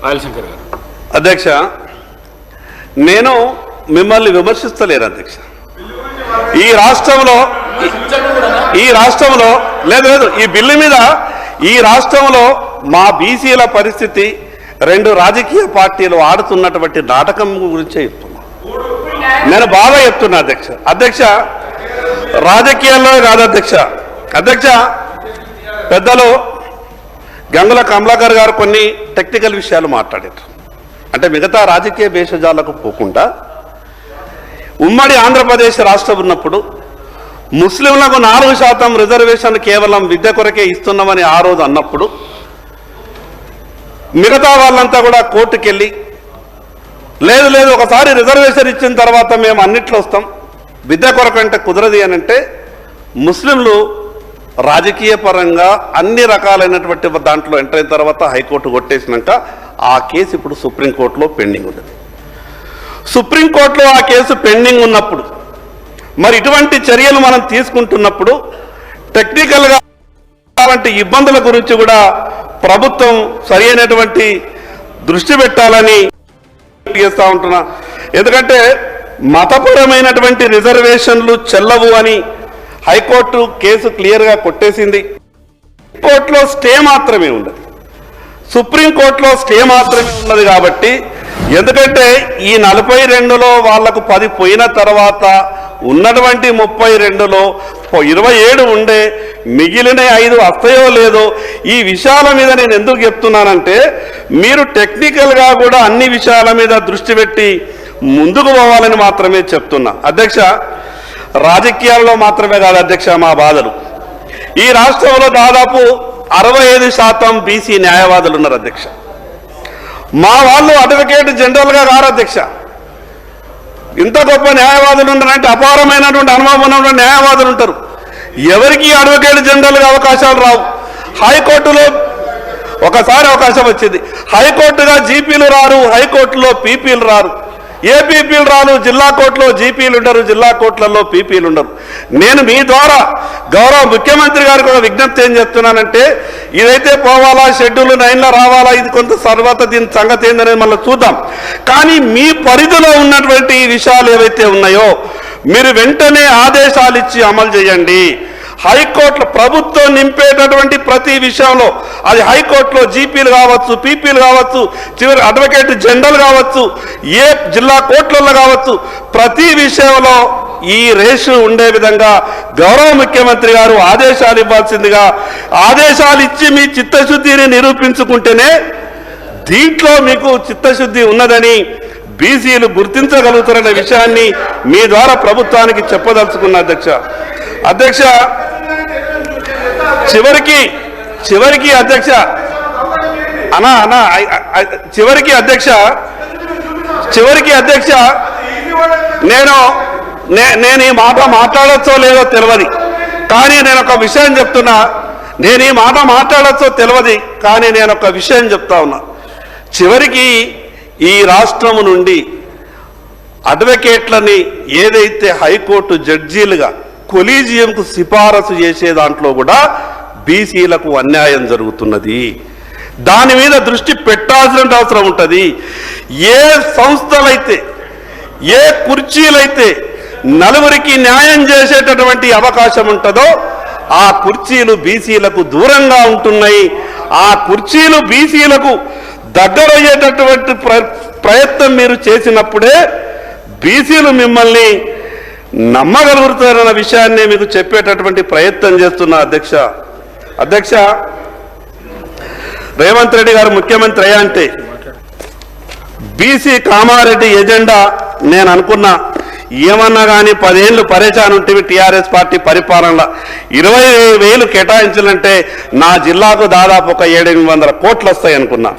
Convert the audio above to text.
ఆయిల్శంకర్ గారు. అధ్యక్ష, నేను మిమ్మల్ని విమర్శిస్తలేను అధ్యక్ష. ఈ రాష్ట్రంలో లేదు ఈ బిల్లు మీద ఈ రాష్ట్రంలో మా బీసీల పరిస్థితి రెండు రాజకీయ పార్టీలు ఆడుతున్నటువంటి నాటకం గురించే చెప్తున్నా. నేను బాగా చెప్తున్నా అధ్యక్ష రాజకీయాల్లో కాదు అధ్యక్ష పెద్దలు గంగుల కమలాకర్ గారు కొన్ని టెక్నికల్ విషయాలు మాట్లాడారు. అంటే మిగతా రాజకీయ భేషజాలకు పోకుండా ఉమ్మడి ఆంధ్రప్రదేశ్ రాష్ట్రం ఉన్నప్పుడు ముస్లింలకు 4% రిజర్వేషన్ కేవలం విద్య కొరకే ఇస్తున్నామని ఆ రోజు అన్నప్పుడు మిగతా వాళ్ళంతా కూడా కోర్టుకెళ్ళి లేదు ఒకసారి రిజర్వేషన్ ఇచ్చిన తర్వాత మేము అన్నిట్లో వస్తాం, విద్య కొరకు అంటే కుదరది అని అంటే ముస్లింలు రాజకీయ పరంగా అన్ని రకాలైనటువంటి దాంట్లో ఎంటర్ అయిన తర్వాత హైకోర్టు కొట్టేసినాక ఆ కేసు ఇప్పుడు సుప్రీంకోర్టులో పెండింగ్ ఉన్నది. సుప్రీంకోర్టులో ఆ కేసు పెండింగ్ ఉన్నప్పుడు మరి ఇటువంటి చర్యలు మనం తీసుకుంటున్నప్పుడు టెక్నికల్గా ఇబ్బందుల గురించి కూడా ప్రభుత్వం సరైనటువంటి దృష్టి పెట్టాలని చేస్తూ ఉంటున్నా. ఎందుకంటే మతపరమైనటువంటి రిజర్వేషన్లు చెల్లవు అని హైకోర్టు కేసు క్లియర్గా కొట్టేసింది. కోర్టులో స్టే మాత్రమే ఉన్నది, సుప్రీంకోర్టులో స్టే మాత్రమే ఉన్నది. కాబట్టి ఎందుకంటే ఈ 42లో వాళ్లకు 10 పోయిన తర్వాత ఉన్నటువంటి 32లో 27 ఉండే, మిగిలిన 5 వస్తాయో లేదో ఈ విషయాల మీద నేను ఎందుకు చెప్తున్నానంటే మీరు టెక్నికల్గా కూడా అన్ని విషయాల మీద దృష్టి పెట్టి ముందుకు పోవాలని మాత్రమే చెప్తున్నా. అధ్యక్ష, రాజకీయాల్లో మాత్రమే కాదు అధ్యక్ష మా బాధలు. ఈ రాష్ట్రంలో దాదాపు 65% బీసీ న్యాయవాదులు ఉన్నారు అధ్యక్ష. మా వాళ్ళు అడ్వకేట్ జనరల్గా కారు అధ్యక్ష. ఇంత గొప్ప న్యాయవాదులు ఉంటారంటే అపారమైనటువంటి అనుభవం ఉన్నటువంటి న్యాయవాదులు ఉంటారు. ఎవరికి అడ్వకేట్ జనరల్గా అవకాశాలు రావు. హైకోర్టులో ఒకసారి అవకాశం వచ్చింది, హైకోర్టుగా జీపీలు రారు, హైకోర్టులో పీపీలు రారు, ఏ పీపీలు రాను, జిల్లా కోర్టులో జీపీలు ఉండరు, జిల్లా కోర్టులలో పీపీలు ఉండరు. నేను మీ ద్వారా గౌరవ ముఖ్యమంత్రి గారికి ఒక విజ్ఞప్తి ఏం చెప్తున్నానంటే ఇదైతే పోవాలా, షెడ్యూల్ 9లో రావాలా, ఇది కొంత తర్వాత దీని సంగతి ఏందనేది మళ్ళీ చూద్దాం. కానీ మీ పరిధిలో ఉన్నటువంటి ఈ విషయాలు ఏవైతే ఉన్నాయో మీరు వెంటనే ఆదేశాలు ఇచ్చి అమలు చేయండి. హైకోర్టులో ప్రభుత్వం నింపేటటువంటి ప్రతి విషయంలో అది హైకోర్టులో జీపీలు కావచ్చు, పీపీలు కావచ్చు, చివరి అడ్వకేట్ జనరల్ కావచ్చు, ఏ జిల్లా కోర్టులలో కావచ్చు, ప్రతి విషయంలో ఈ రేషు ఉండే విధంగా గౌరవ ముఖ్యమంత్రి గారు ఆదేశాలు ఇవ్వాల్సిందిగా, ఆదేశాలు ఇచ్చి మీ చిత్తశుద్ధిని నిరూపించుకుంటేనే దీంట్లో మీకు చిత్తశుద్ధి ఉన్నదని బీసీలు గుర్తించగలుగుతారనే విషయాన్ని మీ ద్వారా ప్రభుత్వానికి చెప్పదలుచుకున్న అధ్యక్ష చివరికి అధ్యక్ష నేను ఈ మాట మాట్లాడచ్చో లేదో తెలియదు, కానీ నేను ఒక విషయం చెప్తున్నా. నేను ఈ మాట మాట్లాడచ్చో తెలియదు, కానీ నేను ఒక విషయం చెప్తా ఉన్నా. చివరికి ఈ రాష్ట్రం నుండి అడ్వకేట్లని ఏదైతే హైకోర్టు జడ్జీలుగా కొలీజియంకు సిఫారసు చేసే దాంట్లో కూడా బీసీలకు అన్యాయం జరుగుతున్నది. దాని మీద దృష్టి పెట్టాల్సిన అవసరం ఉంటుంది. ఏ సంస్థలైతే, ఏ కుర్చీలైతే నలుగురికి న్యాయం చేసేటటువంటి అవకాశం ఉంటుందో ఆ కుర్చీలు బీసీలకు దూరంగా ఉంటున్నాయి. ఆ కుర్చీలు బీసీలకు దగ్గరయ్యేటటువంటి ప్రయత్నం మీరు చేసినప్పుడే బీసీలు మిమ్మల్ని నమ్మగలుగుతారన్న విషయాన్ని మీకు చెప్పేటటువంటి ప్రయత్నం చేస్తున్నా అధ్యక్ష రేవంత్ రెడ్డి గారు ముఖ్యమంత్రి అయ్యా అంటే బీసీ కామారెడ్డి ఎజెండా నేను అనుకున్నా. ఏమన్నా కానీ 10 ఏళ్ళు పరేషాన్ ఉంటే టీఆర్ఎస్ పార్టీ పరిపాలనలో 20,000 కేటాయించాలంటే నా జిల్లాకు దాదాపు ఒక 700-800 కోట్లు వస్తాయి అనుకున్నా.